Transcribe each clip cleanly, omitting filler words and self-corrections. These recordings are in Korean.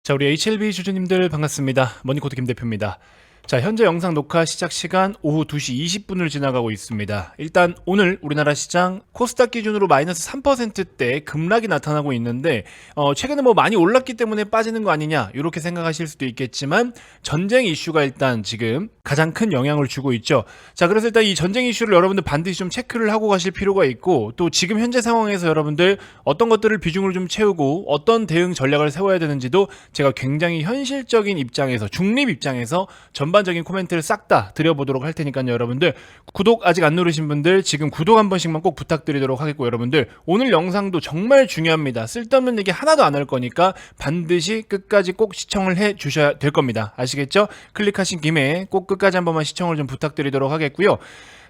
자, 우리 HLB 주주님들 반갑습니다. 머니코트 김 대표입니다. 자, 현재 영상 녹화 시작 시간 오후 2시 20분을 지나가고 있습니다. 일단 오늘 우리나라 시장 코스닥 기준으로 마이너스 3%대 급락이 나타나고 있는데 최근에 많이 올랐기 때문에 빠지는 거 아니냐 이렇게 생각하실 수도 있겠지만 전쟁 이슈가 일단 지금 가장 큰 영향을 주고 있죠. 자, 그래서 일단 이 전쟁 이슈를 여러분들 반드시 좀 체크를 하고 가실 필요가 있고, 또 지금 현재 상황에서 여러분들 어떤 것들을 비중을 좀 채우고 어떤 대응 전략을 세워야 되는지도 제가 굉장히 현실적인 입장에서, 중립 입장에서 전반적인 코멘트를 싹 다 드려보도록 할 테니까요. 여러분들 구독 아직 안 누르신 분들 지금 구독 한 번씩만 꼭 부탁드리도록 하겠고, 여러분들 오늘 영상도 정말 중요합니다. 쓸데없는 얘기 하나도 안 할 거니까 반드시 끝까지 꼭 시청을 해 주셔야 될 겁니다. 아시겠죠? 클릭하신 김에 꼭 끝까지 한 번만 시청을 좀 부탁드리도록 하겠고요.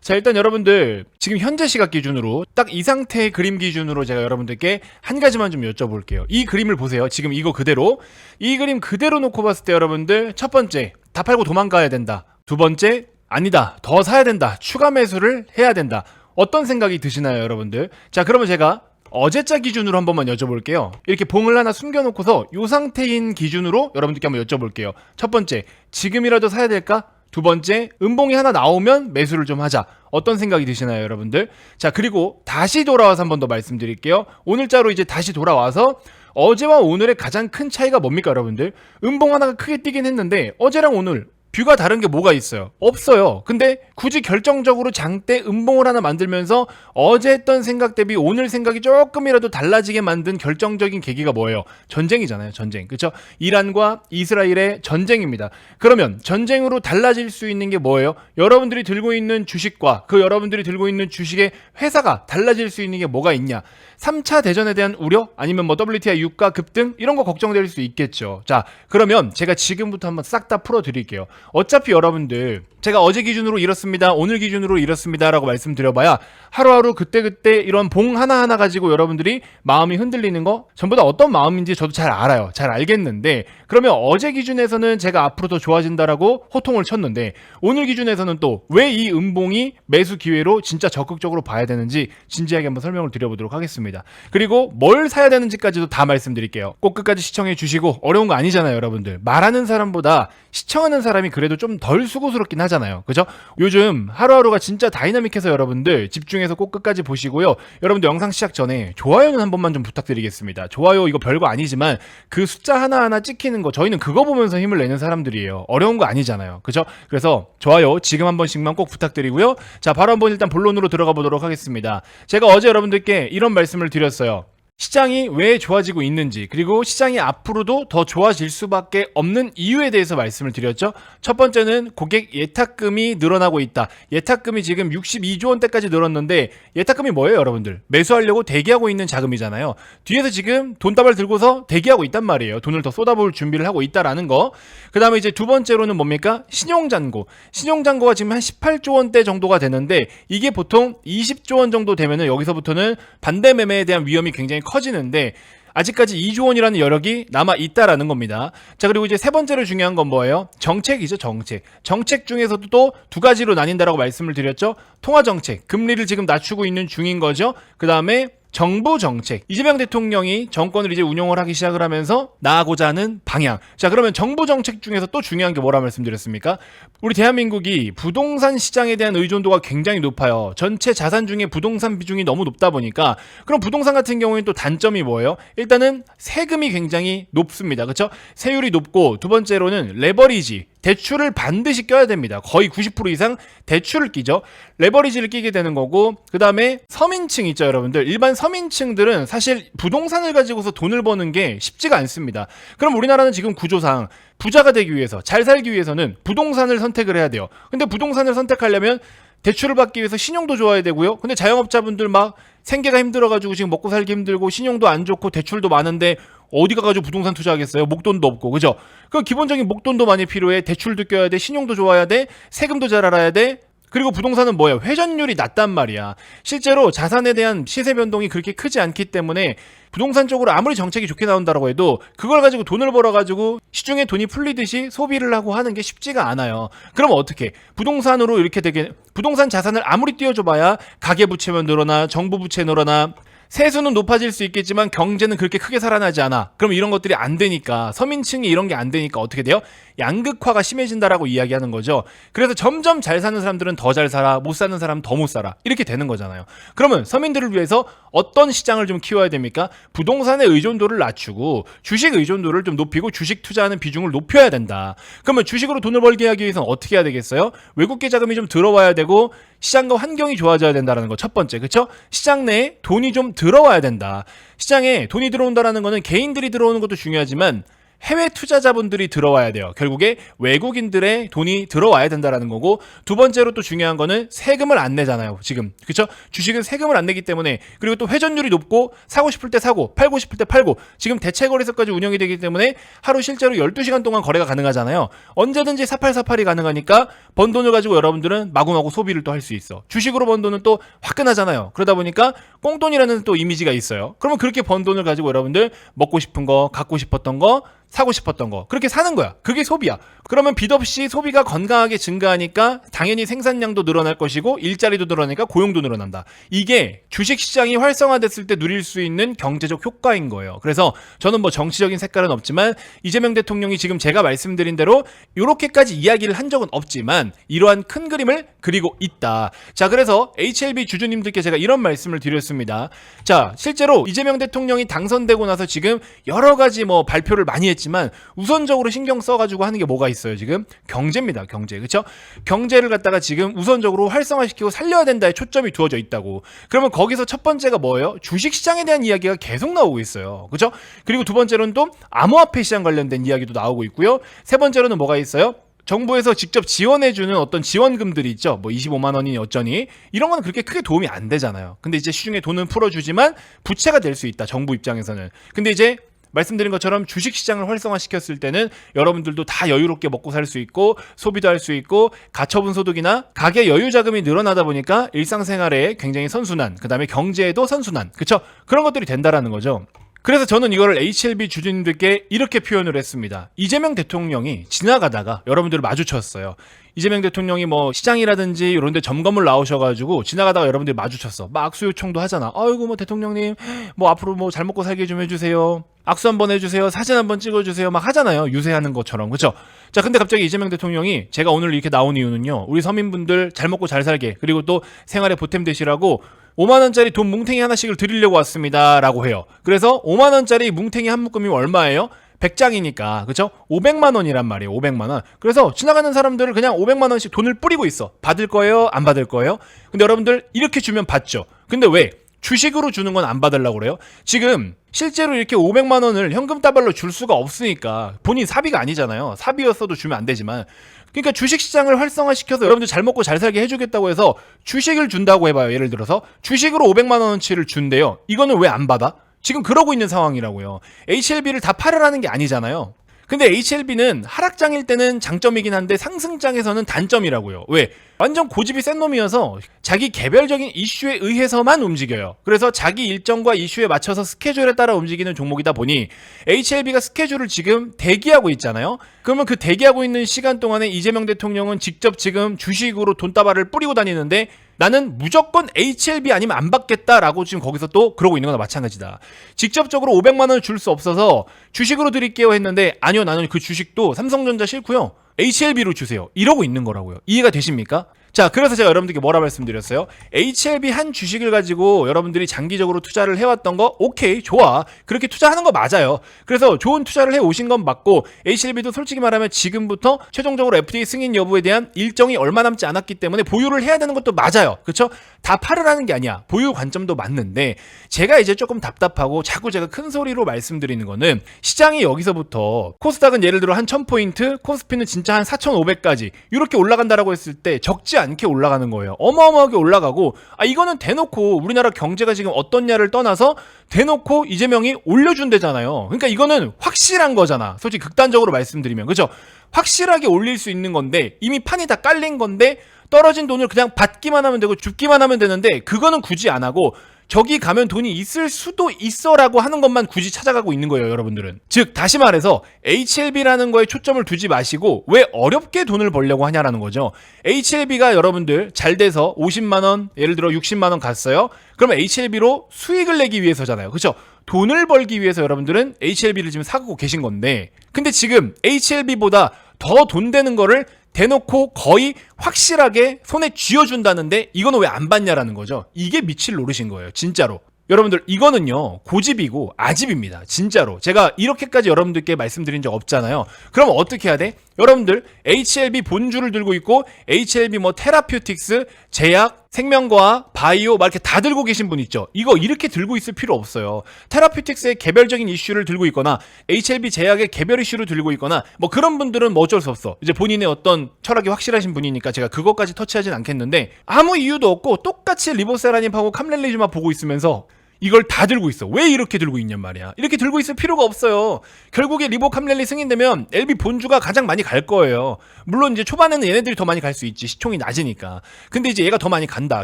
자, 일단 여러분들 지금 현재 시각 기준으로 딱 이 상태의 그림 기준으로 제가 여러분들께 한 가지만 좀 여쭤볼게요. 이 그림을 보세요. 지금 이거 그대로, 이 그림 그대로 놓고 봤을 때 여러분들 첫 번째, 다 팔고 도망가야 된다. 두 번째, 아니다, 더 사야 된다, 추가 매수를 해야 된다. 어떤 생각이 드시나요, 여러분들? 자, 그러면 제가 어제자 기준으로 한 번만 여쭤볼게요. 이렇게 봉을 하나 숨겨놓고서 이 상태인 기준으로 여러분들께 한번 여쭤볼게요. 첫 번째, 지금이라도 사야 될까? 두 번째, 음봉이 하나 나오면 매수를 좀 하자. 어떤 생각이 드시나요, 여러분들? 자, 그리고 다시 돌아와서 한 번 더 말씀드릴게요. 오늘자로 이제 다시 돌아와서 어제와 오늘의 가장 큰 차이가 뭡니까, 여러분들? 음봉 하나가 크게 뛰긴 했는데 어제랑 오늘 뷰가 다른 게 뭐가 있어요? 없어요. 근데 굳이 결정적으로 장대 음봉을 하나 만들면서 어제 했던 생각 대비 오늘 생각이 조금이라도 달라지게 만든 결정적인 계기가 뭐예요? 전쟁이잖아요. 전쟁. 그렇죠? 이란과 이스라엘의 전쟁입니다. 그러면 전쟁으로 달라질 수 있는 게 뭐예요? 여러분들이 들고 있는 주식과 그 여러분들이 들고 있는 주식의 회사가 달라질 수 있는 게 뭐가 있냐? 3차 대전에 대한 우려? 아니면 WTI 유가 급등? 이런 거 걱정될 수 있겠죠. 자, 그러면 제가 지금부터 한번 싹 다 풀어드릴게요. 어차피 여러분들 제가 어제 기준으로 이렇습니다, 오늘 기준으로 이렇습니다 라고 말씀드려봐야 하루하루 그때그때 이런 봉 하나하나 가지고 여러분들이 마음이 흔들리는 거 전부 다 어떤 마음인지 저도 잘 알아요. 잘 알겠는데, 그러면 어제 기준에서는 제가 앞으로 더 좋아진다라고 호통을 쳤는데 오늘 기준에서는 또 왜 이 음봉이 매수 기회로 진짜 적극적으로 봐야 되는지 진지하게 한번 설명을 드려보도록 하겠습니다. 그리고 뭘 사야 되는지까지도 다 말씀드릴게요. 꼭 끝까지 시청해 주시고, 어려운 거 아니잖아요, 여러분들. 말하는 사람보다 시청하는 사람이 그래도 좀 덜 수고스럽긴 하잖아요. 그죠? 요즘 하루하루가 진짜 다이나믹해서 여러분들 집중해서 꼭 끝까지 보시고요. 여러분들 영상 시작 전에 좋아요는 한 번만 좀 부탁드리겠습니다. 좋아요 이거 별거 아니지만 그 숫자 하나하나 찍히는 거, 저희는 그거 보면서 힘을 내는 사람들이에요. 어려운 거 아니잖아요. 그죠? 그래서 좋아요 지금 한 번씩만 꼭 부탁드리고요. 자, 바로 한번 일단 본론으로 들어가 보도록 하겠습니다. 제가 어제 여러분들께 이런 말씀을 드렸어요. 시장이 왜 좋아지고 있는지, 그리고 시장이 앞으로도 더 좋아질 수밖에 없는 이유에 대해서 말씀을 드렸죠. 첫 번째는 고객 예탁금이 늘어나고 있다. 예탁금이 지금 62조 원대까지 늘었는데, 예탁금이 뭐예요, 여러분들? 매수하려고 대기하고 있는 자금이잖아요. 뒤에서 지금 돈다발 들고서 대기하고 있단 말이에요. 돈을 더 쏟아부을 준비를 하고 있다라는 거. 그 다음에 이제 두 번째로는 뭡니까? 신용잔고. 신용잔고가 지금 한 18조 원대 정도가 되는데, 이게 보통 20조 원 정도 되면은 여기서부터는 반대 매매에 대한 위험이 굉장히 커지는데, 아직까지 2조 원이라는 여력이 남아 있다라는 겁니다. 자, 그리고 이제 세 번째로 중요한 건 뭐예요? 정책이죠, 정책. 정책 중에서도 또 두 가지로 나뉜다라고 말씀을 드렸죠. 통화 정책, 금리를 지금 낮추고 있는 중인 거죠. 그 다음에 정부 정책, 이재명 대통령이 정권을 이제 운영을 하기 시작을 하면서 나아가고자 하는 방향. 자, 그러면 정부 정책 중에서 또 중요한 게 뭐라 말씀드렸습니까? 우리 대한민국이 부동산 시장에 대한 의존도가 굉장히 높아요. 전체 자산 중에 부동산 비중이 너무 높다 보니까, 그럼 부동산 같은 경우에는 또 단점이 뭐예요? 일단은 세금이 굉장히 높습니다. 그렇죠? 세율이 높고, 두 번째로는 레버리지, 대출을 반드시 껴야 됩니다. 거의 90% 이상 대출을 끼죠. 레버리지를 끼게 되는 거고, 그 다음에 서민층 있죠, 여러분들. 일반 서민층들은 사실 부동산을 가지고서 돈을 버는 게 쉽지가 않습니다. 그럼 우리나라는 지금 구조상 부자가 되기 위해서, 잘 살기 위해서는 부동산을 선택을 해야 돼요. 근데 부동산을 선택하려면 대출을 받기 위해서 신용도 좋아야 되고요. 근데 자영업자분들 막 생계가 힘들어가지고 지금 먹고 살기 힘들고 신용도 안 좋고 대출도 많은데 어디 가가지고 부동산 투자하겠어요? 목돈도 없고, 그죠? 그 기본적인 목돈도 많이 필요해. 대출도 껴야 돼. 신용도 좋아야 돼. 세금도 잘 알아야 돼. 그리고 부동산은 뭐예요? 회전율이 낮단 말이야. 실제로 자산에 대한 시세 변동이 그렇게 크지 않기 때문에 부동산 쪽으로 아무리 정책이 좋게 나온다라고 해도 그걸 가지고 돈을 벌어가지고 시중에 돈이 풀리듯이 소비를 하고 하는 게 쉽지가 않아요. 그럼 어떻게? 부동산으로 이렇게 되게, 부동산 자산을 아무리 띄워줘봐야 가계부채만 늘어나, 정부 부채 늘어나, 세수는 높아질 수 있겠지만 경제는 그렇게 크게 살아나지 않아. 그럼 이런 것들이 안 되니까, 서민층이 이런 게 안 되니까 어떻게 돼요? 양극화가 심해진다라고 이야기하는 거죠. 그래서 점점 잘 사는 사람들은 더 잘 살아, 못 사는 사람은 더 못 살아, 이렇게 되는 거잖아요. 그러면 서민들을 위해서 어떤 시장을 좀 키워야 됩니까? 부동산의 의존도를 낮추고 주식 의존도를 좀 높이고 주식 투자하는 비중을 높여야 된다. 그러면 주식으로 돈을 벌게 하기 위해서는 어떻게 해야 되겠어요? 외국계 자금이 좀 들어와야 되고 시장과 환경이 좋아져야 된다는 거 첫 번째, 그렇죠? 시장 내에 돈이 좀 들어와야 된다. 시장에 돈이 들어온다라는 거는 개인들이 들어오는 것도 중요하지만 해외 투자자분들이 들어와야 돼요. 결국에 외국인들의 돈이 들어와야 된다라는 거고, 두 번째로 또 중요한 거는 세금을 안 내잖아요. 지금, 그렇죠? 주식은 세금을 안 내기 때문에, 그리고 또 회전율이 높고 사고 싶을 때 사고 팔고 싶을 때 팔고, 지금 대체거래소까지 운영이 되기 때문에 하루 실제로 12시간 동안 거래가 가능하잖아요. 언제든지 4848이 가능하니까 번 돈을 가지고 여러분들은 마구마구 소비를 또 할 수 있어. 주식으로 번 돈은 또 화끈하잖아요. 그러다 보니까 꽁돈이라는 또 이미지가 있어요. 그러면 그렇게 번 돈을 가지고 여러분들 먹고 싶은 거, 갖고 싶었던 거, 사고 싶었던 거 그렇게 사는 거야. 그게 소비야. 그러면 빚 없이 소비가 건강하게 증가하니까 당연히 생산량도 늘어날 것이고 일자리도 늘어나니까 고용도 늘어난다. 이게 주식시장이 활성화됐을 때 누릴 수 있는 경제적 효과인 거예요. 그래서 저는 뭐 정치적인 색깔은 없지만 이재명 대통령이 지금 제가 말씀드린 대로 이렇게까지 이야기를 한 적은 없지만 이러한 큰 그림을 그리고 있다. 자, 그래서 HLB 주주님들께 제가 이런 말씀을 드렸습니다. 자, 실제로 이재명 대통령이 당선되고 나서 지금 여러 가지 뭐 발표를 많이 했지만 우선적으로 신경 써가지고 하는 게 뭐가 있어요? 지금 경제입니다. 경제. 그렇죠? 경제를 갖다가 지금 우선적으로 활성화시키고 살려야 된다에 초점이 두어져 있다고. 그러면 거기서 첫 번째가 뭐예요? 주식시장에 대한 이야기가 계속 나오고 있어요. 그렇죠? 그리고 두 번째로는 또 암호화폐 시장 관련된 이야기도 나오고 있고요. 세 번째로는 뭐가 있어요? 정부에서 직접 지원해주는 어떤 지원금들이 있죠. 뭐 25만 원이니 어쩌니 이런 거는 그렇게 크게 도움이 안 되잖아요. 근데 이제 시중에 돈은 풀어주지만 부채가 될 수 있다. 정부 입장에서는. 근데 이제 말씀드린 것처럼 주식시장을 활성화시켰을 때는 여러분들도 다 여유롭게 먹고 살 수 있고 소비도 할 수 있고 가처분 소득이나 가계 여유 자금이 늘어나다 보니까 일상생활에 굉장히 선순환, 그 다음에 경제에도 선순환, 그쵸? 그런 것들이 된다라는 거죠. 그래서 저는 이거를 HLB 주주님들께 이렇게 표현을 했습니다. 이재명 대통령이 지나가다가 여러분들을 마주쳤어요. 이재명 대통령이 뭐 시장이라든지 이런 데 점검을 나오셔가지고 지나가다가 여러분들이 마주쳤어. 막 악수 요청도 하잖아. 아이고 뭐 대통령님 뭐 앞으로 뭐 잘 먹고 살게 좀 해주세요. 악수 한번 해주세요. 사진 한번 찍어주세요. 막 하잖아요. 유세하는 것처럼. 그쵸? 자, 근데 갑자기 이재명 대통령이 제가 오늘 이렇게 나온 이유는요. 우리 서민분들 잘 먹고 잘 살게, 그리고 또 생활에 보탬 되시라고 5만원짜리 돈 뭉탱이 하나씩을 드리려고 왔습니다 라고 해요. 그래서 5만원짜리 뭉탱이 한 묶음이 얼마예요? 100장이니까 그쵸? 500만원이란 말이에요. 500만원. 그래서 지나가는 사람들을 그냥 500만원씩 돈을 뿌리고 있어. 받을 거예요? 안 받을 거예요? 근데 여러분들 이렇게 주면 받죠. 근데 왜? 주식으로 주는 건 안 받으려고 그래요? 지금 실제로 이렇게 500만 원을 현금 따발로 줄 수가 없으니까, 본인 사비가 아니잖아요. 사비였어도 주면 안 되지만, 그러니까 주식시장을 활성화시켜서 여러분들 잘 먹고 잘 살게 해주겠다고 해서 주식을 준다고 해봐요. 예를 들어서 주식으로 500만 원어치를 준대요. 이거는 왜 안 받아? 지금 그러고 있는 상황이라고요. HLB를 다 팔으라는 게 아니잖아요. 근데 HLB는 하락장일 때는 장점이긴 한데 상승장에서는 단점이라고요. 왜? 완전 고집이 센 놈이어서 자기 개별적인 이슈에 의해서만 움직여요. 그래서 자기 일정과 이슈에 맞춰서 스케줄에 따라 움직이는 종목이다 보니 HLB가 스케줄을 지금 대기하고 있잖아요. 그러면 그 대기하고 있는 시간 동안에 이재명 대통령은 직접 지금 주식으로 돈다발을 뿌리고 다니는데 나는 무조건 HLB 아니면 안 받겠다라고 지금 거기서 또 그러고 있는 거나 마찬가지다. 직접적으로 500만 원을 줄 수 없어서 주식으로 드릴게요 했는데 아니요, 나는 그 주식도 삼성전자 싫고요. HLB로 주세요. 이러고 있는 거라고요. 이해가 되십니까? 자, 그래서 제가 여러분들께 뭐라 말씀드렸어요? HLB 한 주식을 가지고 여러분들이 장기적으로 투자를 해왔던 거 오케이, 좋아. 그렇게 투자하는 거 맞아요. 그래서 좋은 투자를 해오신 건 맞고 HLB도 솔직히 말하면 지금부터 최종적으로 FDA 승인 여부에 대한 일정이 얼마 남지 않았기 때문에 보유를 해야 되는 것도 맞아요. 그렇죠? 다 팔으라는 게 아니야. 보유 관점도 맞는데 제가 이제 조금 답답하고 자꾸 제가 큰 소리로 말씀드리는 거는 시장이 여기서부터 코스닥은 예를 들어 한 1000포인트, 코스피는 진짜 한 4500까지 이렇게 올라간다라고 했을 때 적지 않게 올라가는 거예요. 어마어마하게 올라가고 이거는 대놓고 우리나라 경제가 지금 어떻냐를 떠나서 대놓고 이재명이 올려준대잖아요. 그러니까 이거는 확실한 거잖아. 솔직히 극단적으로 말씀드리면. 그죠? 확실하게 올릴 수 있는 건데 이미 판이 다 깔린 건데 떨어진 돈을 그냥 받기만 하면 되고 줍기만 하면 되는데 그거는 굳이 안 하고 저기 가면 돈이 있을 수도 있어라고 하는 것만 굳이 찾아가고 있는 거예요, 여러분들은. 즉 다시 말해서 HLB라는 거에 초점을 두지 마시고 왜 어렵게 돈을 벌려고 하냐라는 거죠. HLB가 여러분들 잘 돼서 50만 원, 예를 들어 60만 원 갔어요. 그러면 HLB로 수익을 내기 위해서잖아요. 그렇죠? 돈을 벌기 위해서 여러분들은 HLB를 지금 사고 계신 건데, 근데 지금 HLB보다 더 돈 되는 거를 대놓고 거의 확실하게 손에 쥐어준다는데 이거는 왜 안 받냐라는 거죠. 이게 미칠 노릇인 거예요, 진짜로. 여러분들 이거는요 고집이고 아집입니다, 진짜로. 제가 이렇게까지 여러분들께 말씀드린 적 없잖아요. 그럼 어떻게 해야 돼? 여러분들 HLB 본주를 들고 있고 HLB 뭐 테라퓨틱스, 제약, 생명과학, 바이오 막 이렇게 다 들고 계신 분 있죠. 이거 이렇게 들고 있을 필요 없어요. 테라퓨틱스의 개별적인 이슈를 들고 있거나 HLB 제약의 개별 이슈를 들고 있거나 뭐 그런 분들은 뭐 어쩔 수 없어. 이제 본인의 어떤 철학이 확실하신 분이니까 제가 그것까지 터치하진 않겠는데, 아무 이유도 없고 똑같이 리보세라님하고 캄렐리즘만 보고 있으면서 이걸 다 들고 있어. 왜 이렇게 들고 있냔 말이야. 이렇게 들고 있을 필요가 없어요. 결국에 리보 캄렐리 승인되면 LB 본주가 가장 많이 갈 거예요. 물론 이제 초반에는 얘네들이 더 많이 갈 수 있지, 시총이 낮으니까. 근데 이제 얘가 더 많이 간다.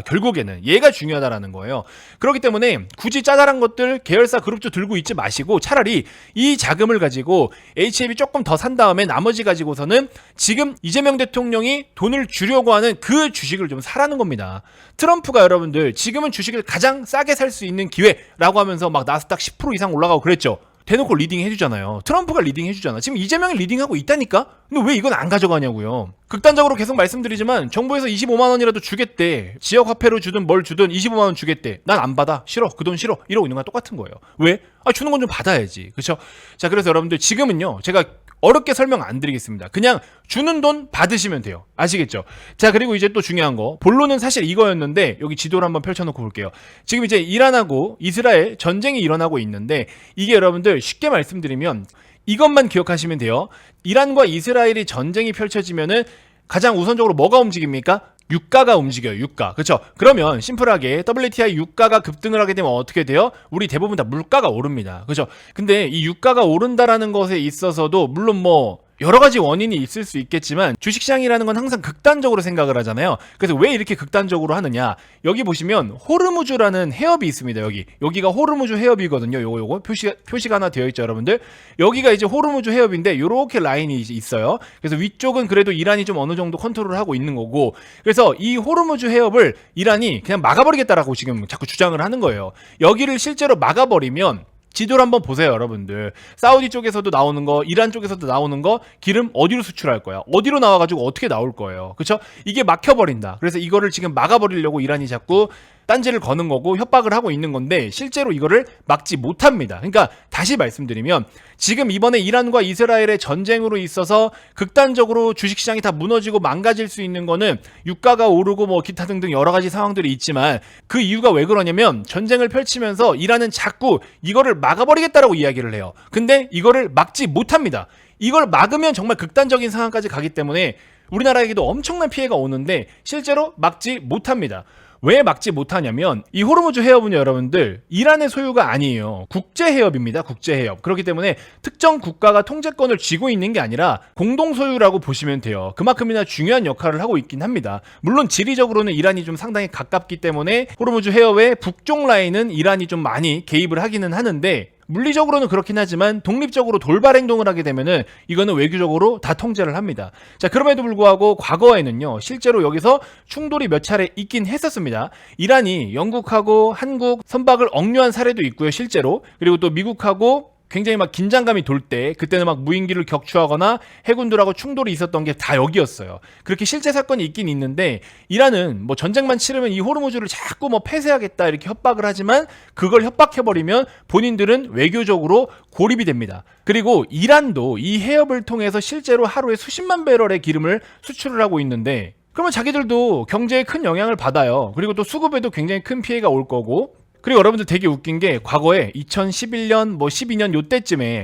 결국에는 얘가 중요하다라는 거예요. 그렇기 때문에 굳이 짜잘한 것들 계열사 그룹주 들고 있지 마시고 차라리 이 자금을 가지고 HLB 조금 더 산 다음에 나머지 가지고서는 지금 이재명 대통령이 돈을 주려고 하는 그 주식을 좀 사라는 겁니다. 트럼프가 여러분들 지금은 주식을 가장 싸게 살 수 있는 기회라고 하면서 막 나스닥 10% 이상 올라가고 그랬죠. 대놓고 리딩 해주잖아요. 트럼프가 리딩 해주잖아. 지금 이재명이 리딩하고 있다니까? 근데 왜 이건 안 가져가냐고요. 극단적으로 계속 말씀드리지만 정부에서 25만 원이라도 주겠대. 지역 화폐로 주든 뭘 주든 25만 원 주겠대. 난 안 받아. 싫어. 그 돈 싫어. 이러고 있는 거랑 똑같은 거예요. 왜? 주는 건 좀 받아야지. 그렇죠? 자, 그래서 여러분들 지금은요, 제가 어렵게 설명 안 드리겠습니다. 그냥 주는 돈 받으시면 돼요. 아시겠죠? 자, 그리고 이제 또 중요한 거, 본론은 사실 이거였는데 여기 지도를 한번 펼쳐놓고 볼게요. 지금 이제 이란하고 이스라엘 전쟁이 일어나고 있는데, 이게 여러분들 쉽게 말씀드리면 이것만 기억하시면 돼요. 이란과 이스라엘이 전쟁이 펼쳐지면은 가장 우선적으로 뭐가 움직입니까? 유가가 움직여요. 유가. 그렇죠? 그러면 심플하게 WTI 유가가 급등을 하게 되면 어떻게 돼요? 우리 대부분 다 물가가 오릅니다. 그렇죠? 근데 이 유가가 오른다라는 것에 있어서도 물론 뭐 여러 가지 원인이 있을 수 있겠지만 주식시장이라는 건 항상 극단적으로 생각을 하잖아요. 그래서 왜 이렇게 극단적으로 하느냐? 여기 보시면 호르무즈라는 해협이 있습니다. 여기가 호르무즈 해협이거든요. 요거 표시가 하나 되어 있죠, 여러분들. 여기가 이제 호르무즈 해협인데 요렇게 라인이 이제 있어요. 그래서 위쪽은 그래도 이란이 좀 어느 정도 컨트롤을 하고 있는 거고, 그래서 이 호르무즈 해협을 이란이 그냥 막아버리겠다라고 지금 자꾸 주장을 하는 거예요. 여기를 실제로 막아버리면 지도를 한번 보세요, 여러분들. 사우디 쪽에서도 나오는 거, 이란 쪽에서도 나오는 거, 기름 어디로 수출할 거야? 어디로 나와가지고 어떻게 나올 거예요? 그쵸? 이게 막혀버린다. 그래서 이거를 지금 막아버리려고 이란이 자꾸 딴지를 거는 거고 협박을 하고 있는 건데, 실제로 이거를 막지 못합니다. 그러니까 다시 말씀드리면 지금 이번에 이란과 이스라엘의 전쟁으로 있어서 극단적으로 주식시장이 다 무너지고 망가질 수 있는 거는 유가가 오르고 뭐 기타 등등 여러 가지 상황들이 있지만, 그 이유가 왜 그러냐면 전쟁을 펼치면서 이란은 자꾸 이거를 막아버리겠다라고 이야기를 해요. 근데 이거를 막지 못합니다. 이걸 막으면 정말 극단적인 상황까지 가기 때문에 우리나라에게도 엄청난 피해가 오는데 실제로 막지 못합니다. 왜 막지 못하냐면 이 호르무즈 해협은요, 여러분들 이란의 소유가 아니에요. 국제 해협입니다. 국제 해협. 그렇기 때문에 특정 국가가 통제권을 쥐고 있는 게 아니라 공동 소유라고 보시면 돼요. 그만큼이나 중요한 역할을 하고 있긴 합니다. 물론 지리적으로는 이란이 좀 상당히 가깝기 때문에 호르무즈 해협의 북쪽 라인은 이란이 좀 많이 개입을 하기는 하는데, 물리적으로는 그렇긴 하지만 독립적으로 돌발 행동을 하게 되면은 이거는 외교적으로 다 통제를 합니다. 자, 그럼에도 불구하고 과거에는요, 실제로 여기서 충돌이 몇 차례 있긴 했었습니다. 이란이 영국하고 한국 선박을 억류한 사례도 있고요, 실제로. 그리고 또 미국하고 굉장히 막 긴장감이 돌 때, 그때는 막 무인기를 격추하거나 해군들하고 충돌이 있었던 게 다 여기였어요. 그렇게 실제 사건이 있긴 있는데, 이란은 뭐 전쟁만 치르면 이 호르무즈를 자꾸 뭐 폐쇄하겠다 이렇게 협박을 하지만, 그걸 협박해버리면 본인들은 외교적으로 고립이 됩니다. 그리고 이란도 이 해협을 통해서 실제로 하루에 수십만 배럴의 기름을 수출을 하고 있는데, 그러면 자기들도 경제에 큰 영향을 받아요. 그리고 또 수급에도 굉장히 큰 피해가 올 거고, 그리고 여러분들 되게 웃긴 게 과거에 2011년 뭐 12년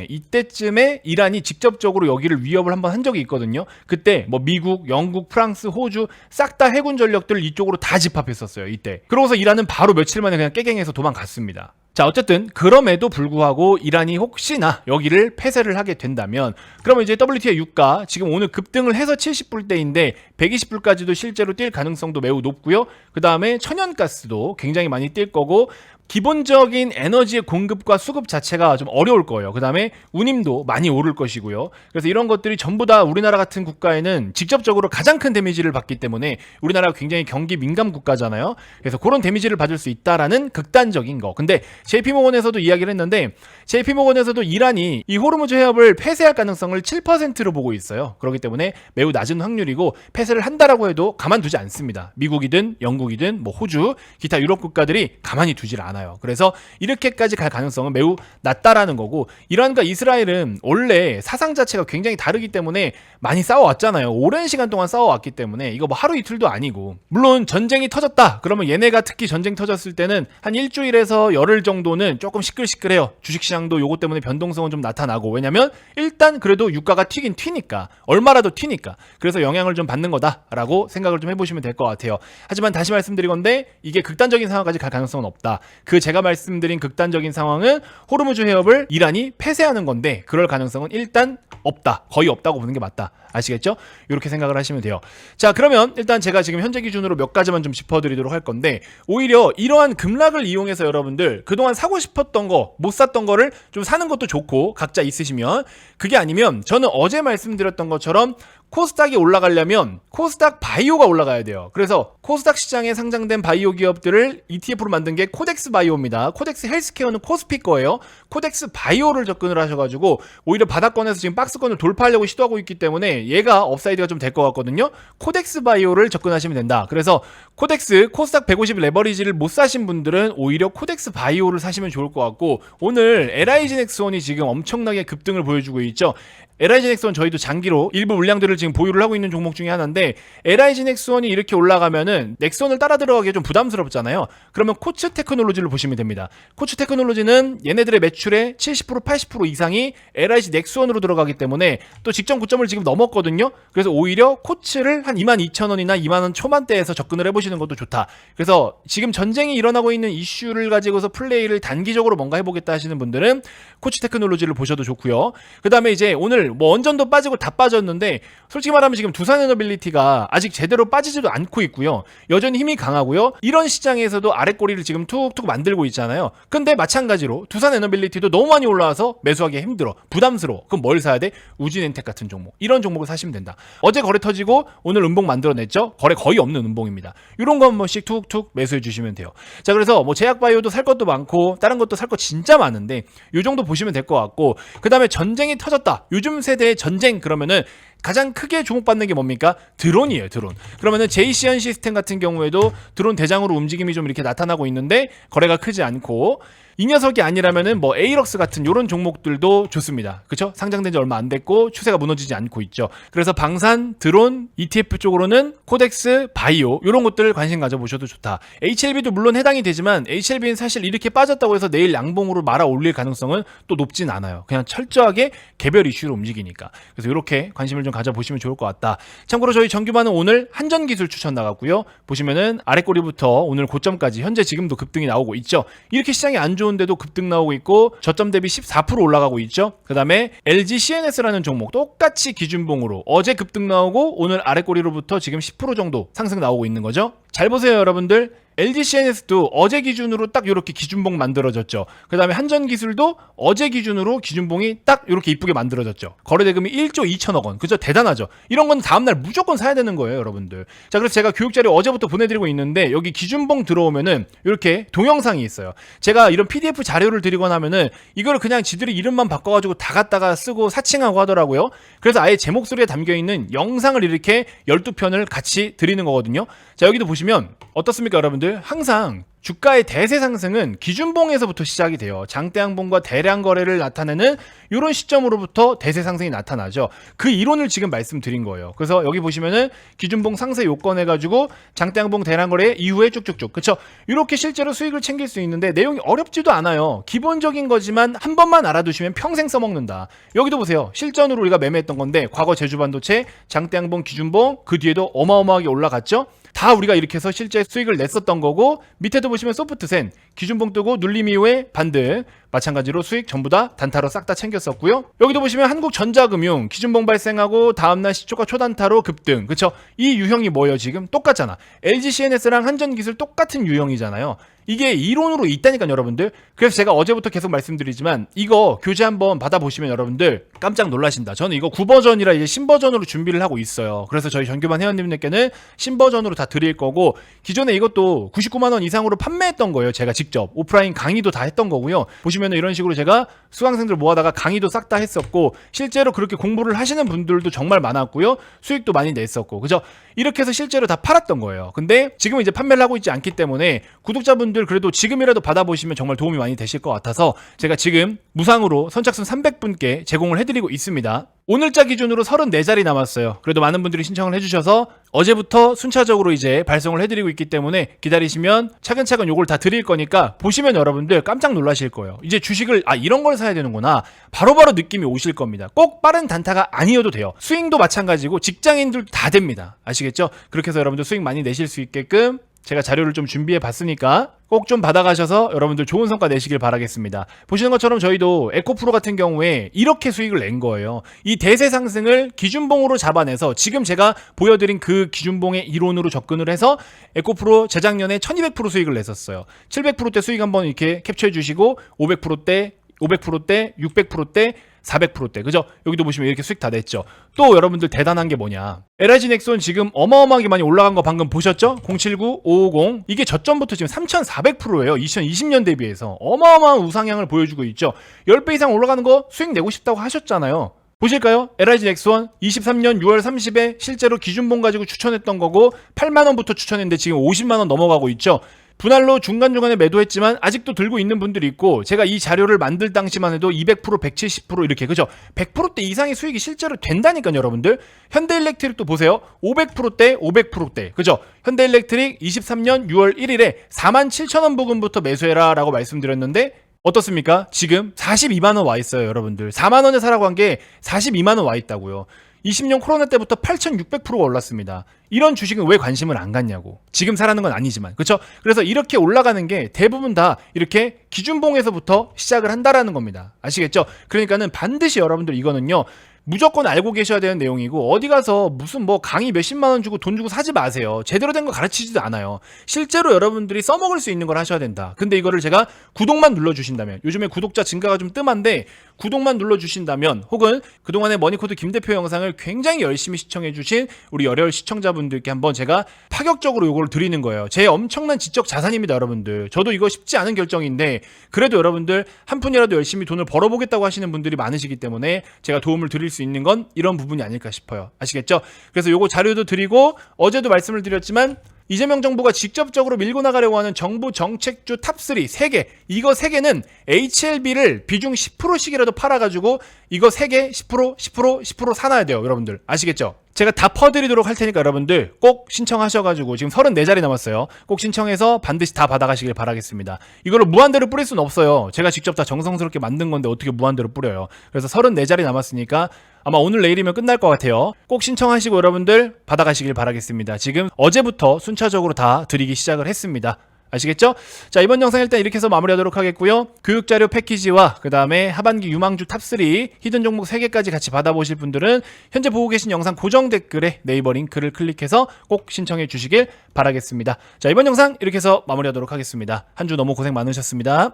이때쯤에 이란이 직접적으로 여기를 위협을 한번 한 적이 있거든요. 그때 뭐 미국, 영국, 프랑스, 호주 싹 다 해군 전력들 이쪽으로 다 집합했었어요, 이때. 그러고서 이란은 바로 며칠 만에 그냥 깨갱해서 도망갔습니다. 자, 어쨌든 그럼에도 불구하고 이란이 혹시나 여기를 폐쇄를 하게 된다면, 그러면 이제 WTI 유가 지금 오늘 급등을 해서 70불대인데 120불까지도 실제로 뛸 가능성도 매우 높고요. 그 다음에 천연가스도 굉장히 많이 뛸 거고, 기본적인 에너지의 공급과 수급 자체가 좀 어려울 거예요. 그 다음에 운임도 많이 오를 것이고요. 그래서 이런 것들이 전부 다 우리나라 같은 국가에는 직접적으로 가장 큰 데미지를 받기 때문에, 우리나라가 굉장히 경기 민감 국가잖아요. 그래서 그런 데미지를 받을 수 있다라는 극단적인 거. 근데 JP모건에서도 이야기를 했는데, JP모건에서도 이란이 이 호르무즈 해협을 폐쇄할 가능성을 7%로 보고 있어요. 그렇기 때문에 매우 낮은 확률이고, 폐쇄를 한다라고 해도 가만두지 않습니다. 미국이든 영국이든 뭐 호주, 기타 유럽 국가들이 가만히 두질 않아요. 그래서 이렇게까지 갈 가능성은 매우 낮다라는 거고, 이란과 이스라엘은 원래 사상 자체가 굉장히 다르기 때문에 많이 싸워왔잖아요. 오랜 시간 동안 싸워왔기 때문에 이거 뭐 하루 이틀도 아니고, 물론 전쟁이 터졌다 그러면 얘네가 특히 전쟁 터졌을 때는 한 일주일에서 열흘 정도는 조금 시끌시끌해요. 주식시장도 요거 때문에 변동성은 좀 나타나고, 왜냐면 일단 그래도 유가가 튀긴 튀니까, 얼마라도 튀니까, 그래서 영향을 좀 받는 거다라고 생각을 좀 해보시면 될 것 같아요. 하지만 다시 말씀드린 건데, 이게 극단적인 상황까지 갈 가능성은 없다. 그 제가 말씀드린 극단적인 상황은 호르무즈 해협을 이란이 폐쇄하는 건데, 그럴 가능성은 일단 없다, 거의 없다고 보는 게 맞다. 아시겠죠? 이렇게 생각을 하시면 돼요. 자, 그러면 일단 제가 지금 현재 기준으로 몇 가지만 좀 짚어드리도록 할 건데, 오히려 이러한 급락을 이용해서 여러분들 그동안 사고 싶었던 거, 못 샀던 거를 좀 사는 것도 좋고, 각자 있으시면. 그게 아니면 저는 어제 말씀드렸던 것처럼 코스닥이 올라가려면 코스닥 바이오가 올라가야 돼요. 그래서 코스닥 시장에 상장된 바이오 기업들을 ETF로 만든 게 코덱스 바이오입니다. 코덱스 헬스케어는 코스피 거예요. 코덱스 바이오를 접근을 하셔가지고 오히려 바닥권에서 지금 박스권을 돌파하려고 시도하고 있기 때문에 얘가 업사이드가 좀 될 것 같거든요. 코덱스 바이오를 접근하시면 된다. 그래서 코덱스 코스닥 150 레버리지를 못 사신 분들은 오히려 코덱스 바이오를 사시면 좋을 것 같고, 오늘 LIG넥스원이 지금 엄청나게 급등을 보여주고 있죠. LIG넥스원 저희도 장기로 일부 물량들을 지금 보유를 하고 있는 종목 중에 하나인데, LIG넥스원이 이렇게 올라가면은 넥스원을 따라 들어가기 좀 부담스럽잖아요. 그러면 코츠 테크놀로지를 보시면 됩니다. 코츠 테크놀로지는 얘네들의 매출의 70% 80% 이상이 LIG넥스원으로 들어가기 때문에 또 직전 고점을 지금 넘었거든요. 그래서 오히려 코츠를 한 22,000원이나 2만원 초반대에서 접근을 해보시는 것도 좋다. 그래서 지금 전쟁이 일어나고 있는 이슈를 가지고서 플레이를 단기적으로 뭔가 해보겠다 하시는 분들은 코츠 테크놀로지를 보셔도 좋고요. 그 다음에 이제 오늘 뭐 원전도 빠지고 다 빠졌는데, 솔직히 말하면 지금 두산에너빌리티가 아직 제대로 빠지지도 않고 있고요. 여전히 힘이 강하고요. 이런 시장에서도 아랫꼬리를 지금 툭툭 만들고 있잖아요. 근데 마찬가지로 두산에너빌리티도 너무 많이 올라와서 매수하기 힘들어, 부담스러워. 그럼 뭘 사야 돼? 우진엔텍 같은 종목, 이런 종목을 사시면 된다. 어제 거래 터지고 오늘 음봉 만들어냈죠. 거래 거의 없는 음봉입니다. 이런 거 한 번씩 툭툭 매수해 주시면 돼요. 자, 그래서 뭐 제약바이오도 살 것도 많고 다른 것도 살 거 진짜 많은데 요 정도 보시면 될 것 같고, 그 다음에 전쟁이 터졌다, 요즘 세대의 전쟁, 그러면은 가장 크게 주목받는 게 뭡니까? 드론이에요, 드론. 그러면은 JC현 시스템 같은 경우에도 드론 대장으로 움직임이 좀 이렇게 나타나고 있는데 거래가 크지 않고, 이 녀석이 아니라면은 뭐 에이럭스 같은 요런 종목들도 좋습니다. 그쵸? 상장된 지 얼마 안 됐고 추세가 무너지지 않고 있죠. 그래서 방산, 드론, ETF 쪽으로는 코덱스, 바이오 요런 것들 관심 가져보셔도 좋다. HLB도 물론 해당이 되지만 HLB는 사실 이렇게 빠졌다고 해서 내일 양봉으로 말아 올릴 가능성은 또 높진 않아요. 그냥 철저하게 개별 이슈로 움직이니까. 그래서 이렇게 관심을 좀 가져보시면 좋을 것 같다. 참고로 저희 정규반은 오늘 한전기술 추천 나갔고요. 보시면은 아랫꼬리부터 오늘 고점까지 현재 지금도 급등이 나오고 있죠. 이렇게 시장이 안 좋은데도 급등 나오고 있고 저점 대비 14% 올라가고 있죠. 그 다음에 LG CNS라는 종목 똑같이 기준봉으로 어제 급등 나오고 오늘 아랫꼬리로부터 지금 10% 정도 상승 나오고 있는 거죠. 잘 보세요, 여러분들. LG CNS도 어제 기준으로 딱 이렇게 기준봉 만들어졌죠. 그 다음에 한전기술도 어제 기준으로 기준봉이 딱 이렇게 이쁘게 만들어졌죠. 거래대금이 1조 2천억 원. 그죠? 대단하죠. 이런 건 다음날 무조건 사야 되는 거예요, 여러분들. 자, 그래서 제가 교육자료 어제부터 보내드리고 있는데 여기 기준봉 들어오면은 이렇게 동영상이 있어요. 제가 이런 PDF 자료를 드리거나 하면은 이거를 그냥 지들이 이름만 바꿔가지고 다 갖다가 쓰고 사칭하고 하더라고요. 그래서 아예 제 목소리에 담겨있는 영상을 이렇게 12편을 같이 드리는 거거든요. 자, 여기도 보시면 어떻습니까, 여러분들? 항상 주가의 대세 상승은 기준봉에서부터 시작이 돼요. 장대양봉과 대량 거래를 나타내는 이런 시점으로부터 대세 상승이 나타나죠. 그 이론을 지금 말씀드린 거예요. 그래서 여기 보시면은 기준봉 상세 요건 해가지고 장대양봉 대량 거래 이후에 쭉쭉쭉, 그쵸? 이렇게 실제로 수익을 챙길 수 있는데 내용이 어렵지도 않아요. 기본적인 거지만 한 번만 알아두시면 평생 써먹는다. 여기도 보세요. 실전으로 우리가 매매했던 건데 과거 제주반도체 장대양봉 기준봉 그 뒤에도 어마어마하게 올라갔죠. 다 우리가 이렇게 해서 실제 수익을 냈었던 거고, 밑에도 보시면 소프트센 기준봉 뜨고 눌림 이후에 반등, 마찬가지로 수익 전부 다 단타로 싹 다 챙겼었고요. 여기도 보시면 한국전자금융 기준봉 발생하고 다음날 시초가 초단타로 급등. 그쵸? 이 유형이 뭐예요? 지금 똑같잖아. LGCNS랑 한전기술 똑같은 유형이잖아요. 이게 이론으로 있다니까요, 여러분들. 그래서 제가 어제부터 계속 말씀드리지만 이거 교재 한번 받아보시면 여러분들 깜짝 놀라신다. 저는 이거 9버전이라 이제 신버전으로 준비를 하고 있어요. 그래서 저희 정규반 회원님들께는 신버전으로 다 드릴 거고, 기존에 이것도 99만원 이상으로 판매했던 거예요. 제가 직접 오프라인 강의도 다 했던 거고요. 보시면 이런 식으로 제가 수강생들 모아다가 강의도 싹 다 했었고, 실제로 그렇게 공부를 하시는 분들도 정말 많았고요. 수익도 많이 냈었고, 그죠? 이렇게 해서 실제로 다 팔았던 거예요. 근데 지금은 이제 판매를 하고 있지 않기 때문에 구독자분들 그래도 지금이라도 받아보시면 정말 도움이 많이 되실 것 같아서 제가 지금 무상으로 선착순 300분께 제공을 해드리고 있습니다. 오늘자 기준으로 34자리 남았어요. 그래도 많은 분들이 신청을 해주셔서 어제부터 순차적으로 이제 발송을 해드리고 있기 때문에 기다리시면 차근차근 요걸 다 드릴 거니까 보시면 여러분들 깜짝 놀라실 거예요. 이제 주식을 이런 걸 사야 되는구나 바로바로 느낌이 오실 겁니다. 꼭 빠른 단타가 아니어도 돼요. 스윙도 마찬가지고 직장인들도 다 됩니다. 아시겠죠? 그렇게 해서 여러분들 수익 많이 내실 수 있게끔 제가 자료를 좀 준비해 봤으니까 꼭 좀 받아가셔서 여러분들 좋은 성과 내시길 바라겠습니다. 보시는 것처럼 저희도 에코프로 같은 경우에 이렇게 수익을 낸 거예요. 이 대세 상승을 기준봉으로 잡아내서 지금 제가 보여드린 그 기준봉의 이론으로 접근을 해서 에코프로 재작년에 1200% 수익을 냈었어요. 700%대 수익 한번 이렇게 캡처해 주시고 500%대, 500%대, 600%대, 400%대, 그죠? 여기도 보시면 이렇게 수익 다 냈죠. 또 여러분들 대단한 게 뭐냐, LIG 넥슨 지금 어마어마하게 많이 올라간 거 방금 보셨죠? 079, 550 이게 저점부터 지금 3400%예요 2020년 대비해서 어마어마한 우상향을 보여주고 있죠. 10배 이상 올라가는 거 수익 내고 싶다고 하셨잖아요. 보실까요? LIG 넥슨 23년 6월 30에 실제로 기준봉 가지고 추천했던 거고 8만원부터 추천했는데 지금 50만원 넘어가고 있죠. 분할로 중간중간에 매도했지만 아직도 들고 있는 분들이 있고, 제가 이 자료를 만들 당시만 해도 200%, 170% 이렇게, 그죠? 100%대 이상의 수익이 실제로 된다니까요, 여러분들. 현대일렉트릭도 보세요. 500%대, 500%대, 그죠? 현대일렉트릭 23년 6월 1일에 47,000원 부근부터 매수해라 라고 말씀드렸는데 어떻습니까? 지금 42만원 와 있어요, 여러분들. 4만원에 사라고 한 게 42만원 와 있다고요. 20년 코로나 때부터 8,600%가 올랐습니다. 이런 주식은 왜 관심을 안 갖냐고. 지금 사라는 건 아니지만, 그렇죠? 그래서 이렇게 올라가는 게 대부분 다 이렇게 기준봉에서부터 시작을 한다라는 겁니다. 아시겠죠? 그러니까는 반드시 여러분들 이거는요, 무조건 알고 계셔야 되는 내용이고, 어디 가서 무슨 뭐 강의 몇십만 원 주고 돈 주고 사지 마세요. 제대로 된 거 가르치지도 않아요. 실제로 여러분들이 써먹을 수 있는 걸 하셔야 된다. 근데 이거를 제가 구독만 눌러주신다면, 요즘에 구독자 증가가 좀 뜸한데 구독만 눌러주신다면, 혹은 그동안에 머니코드 김 대표 영상을 굉장히 열심히 시청해주신 우리 열혈 시청자분들께 한번 제가 파격적으로 이걸 드리는 거예요. 제 엄청난 지적 자산입니다, 여러분들. 저도 이거 쉽지 않은 결정인데 그래도 여러분들 한 푼이라도 열심히 돈을 벌어보겠다고 하시는 분들이 많으시기 때문에 제가 도움을 드릴 수 있는 건 이런 부분이 아닐까 싶어요. 아시겠죠? 그래서 요거 자료도 드리고, 어제도 말씀을 드렸지만 이재명 정부가 직접적으로 밀고 나가려고 하는 정부 정책주 탑3 3개, 이거 3개는 HLB를 비중 10%씩이라도 팔아가지고 이거 3개 10%, 10%, 10% 사놔야 돼요, 여러분들. 아시겠죠? 제가 다 퍼드리도록 할 테니까 여러분들 꼭 신청하셔가지고, 지금 34자리 남았어요. 꼭 신청해서 반드시 다 받아가시길 바라겠습니다. 이거를 무한대로 뿌릴 수는 없어요. 제가 직접 다 정성스럽게 만든 건데 어떻게 무한대로 뿌려요. 그래서 34자리 남았으니까 아마 오늘 내일이면 끝날 것 같아요. 꼭 신청하시고 여러분들 받아가시길 바라겠습니다. 지금 어제부터 순차적으로 다 드리기 시작을 했습니다. 아시겠죠? 자, 이번 영상 일단 이렇게 해서 마무리하도록 하겠고요. 교육자료 패키지와 그 다음에 하반기 유망주 탑3 히든 종목 3개까지 같이 받아보실 분들은 현재 보고 계신 영상 고정 댓글에 네이버 링크를 클릭해서 꼭 신청해 주시길 바라겠습니다. 자, 이번 영상 이렇게 해서 마무리하도록 하겠습니다. 한 주 너무 고생 많으셨습니다.